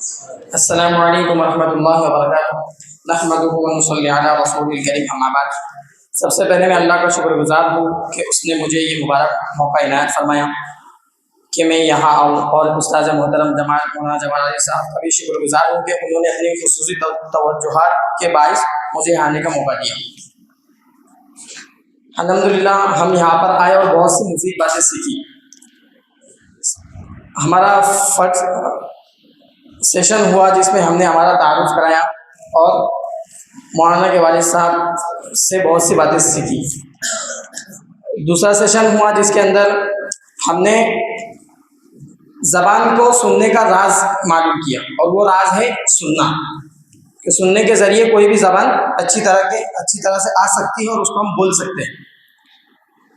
अस्सलामु अलैकुम रहमतुल्लाहि व बरकातुहू। नहमदुहु व नुसल्ली अला रसूलिल करीम, अम्मा बाद। सबसे पहले मैं अल्लाह का शुक्रगुजार हूँ कि उसने मुझे ये मुबारक मौका इनायत फरमाया कि मैं यहाँ आऊँ, और उस्ताद मोहतरम जमात मौलाना जमाल अली साहब का भी शुक्रगुजार हूँ कि उन्होंने अपनी खुसूसी तवज्जुहात के बाइस मुझे यहाँ आने का मौका दिया। अल्हम्दुलिल्लाह हम यहाँ पर आए और बहुत सी मुफीद बातें सीखी। हमारा फर्स्ट सेशन हुआ जिसमें हमने हमारा तारुफ कराया और मौलाना के वालिद साहब से बहुत सी बातें सीखी। दूसरा सेशन हुआ जिसके अंदर हमने ज़बान को सुनने का राज मालूम किया, और वो राज है सुनना, कि सुनने के ज़रिए कोई भी ज़बान अच्छी तरह से आ सकती है और उसको हम बोल सकते हैं।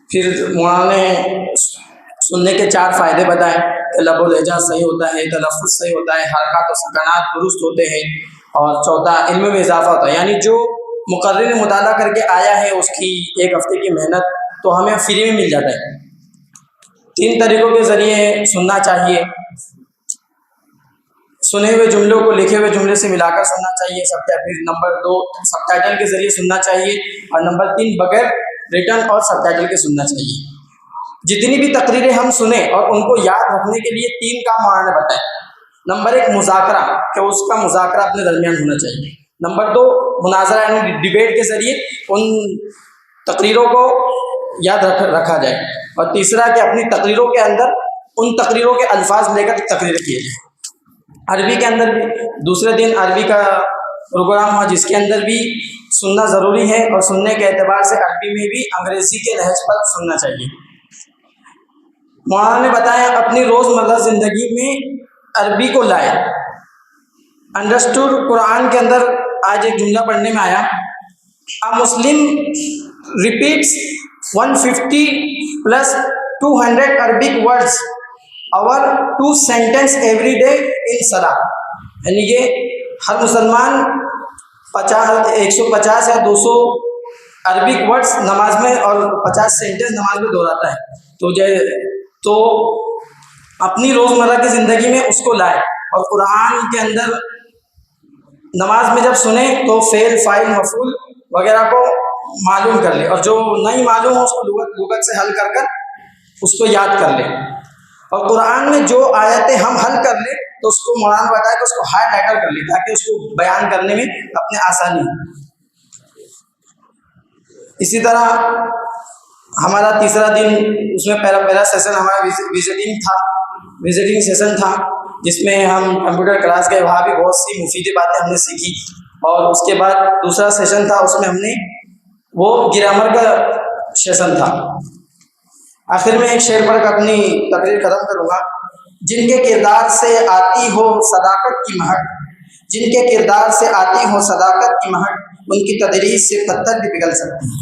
फिर मौलाना ने सुनने के 4 फ़ायदे बताए कि लबो लहजा सही होता है, तलफ़्फ़ुज़ सही होता है, हरकत और सकनात दुरुस्त होते हैं, और चौथा इल्म में इजाफ़ा होता है। यानी जो मुक़र्रिर ने मुताला करके आया है उसकी 1 हफ़्ते की मेहनत तो हमें फ्री में मिल जाता है। 3 तरीक़ों के ज़रिए सुनना चाहिए। सुने हुए जुमलों को लिखे हुए जुमले से मिलाकर सुनना चाहिए। फिर नंबर 2 सबटाइटल के ज़रिए सुनना चाहिए, और नंबर 3 बगैर रिटन और सबटाइटल के सुनना चाहिए। जितनी भी तकरीरें हम सुने और उनको याद रखने के लिए 3 काम मौलाना ने बताए। नंबर 1 मुज़ाकरा, कि उसका मुज़ाकरा अपने दरमियान होना चाहिए। नंबर 2 मुनाज़रा यानी डिबेट के ज़रिए उन तकरीरों को याद रखा जाए, और तीसरा कि अपनी तकरीरों के अंदर उन तकरीरों के अल्फाज लेकर तकरीर किए जाए। अरबी के अंदर भी दूसरे दिन अरबी का प्रोग्राम हुआ जिसके अंदर भी सुनना ज़रूरी है, और सुनने के एतबार से अरबी में भी अंग्रेज़ी के लहज पर सुनना चाहिए। मौलाना ने बताया अपनी रोज़मर्रा ज़िंदगी में अरबी को लाए। अंडरस्टूड कुरान के अंदर आज एक जुमला पढ़ने में आया, अ मुस्लिम रिपीट्स 150 प्लस 200 अरबिक वर्ड्स और 2 सेंटेंस एवरी डे इन सलाह। यानी कि हर मुसलमान 150 या 200 अरबिक वर्ड्स नमाज में और 50 सेंटेंस नमाज में दोहराता है। तो अपनी रोज़मर्रा की ज़िंदगी में उसको लाए, और कुरान के अंदर नमाज में जब सुने तो फ़ेल फ़ाइल मफ़ूल वगैरह को मालूम कर ले, और जो नहीं मालूम हो उसको लुगत से हल कर उसको याद कर ले। और कुरान में जो आयतें हम हल कर ले तो उसको मौलाना बताया कि उसको हाईलाइटर कर ले, ताकि उसको बयान करने में अपने आसानी हो। इसी तरह हमारा तीसरा दिन, उसमें पहला सेशन हमारा विजिटिंग सेशन था, जिसमें हम कंप्यूटर क्लास गए, वहाँ भी बहुत सी मुफीद बातें हमने सीखी। और उसके बाद दूसरा सेशन था, उसमें हमने वो ग्रामर का सेशन था। आखिर में एक शेर पढ़ कर अपनी तकरीर ख़त्म करूँगा। जिनके किरदार से आती हो सदाकत की महक, जिनके किरदार से आती हो सदाकत की महक, उनकी तदरीस से पत्थर भी पिघल सकती है।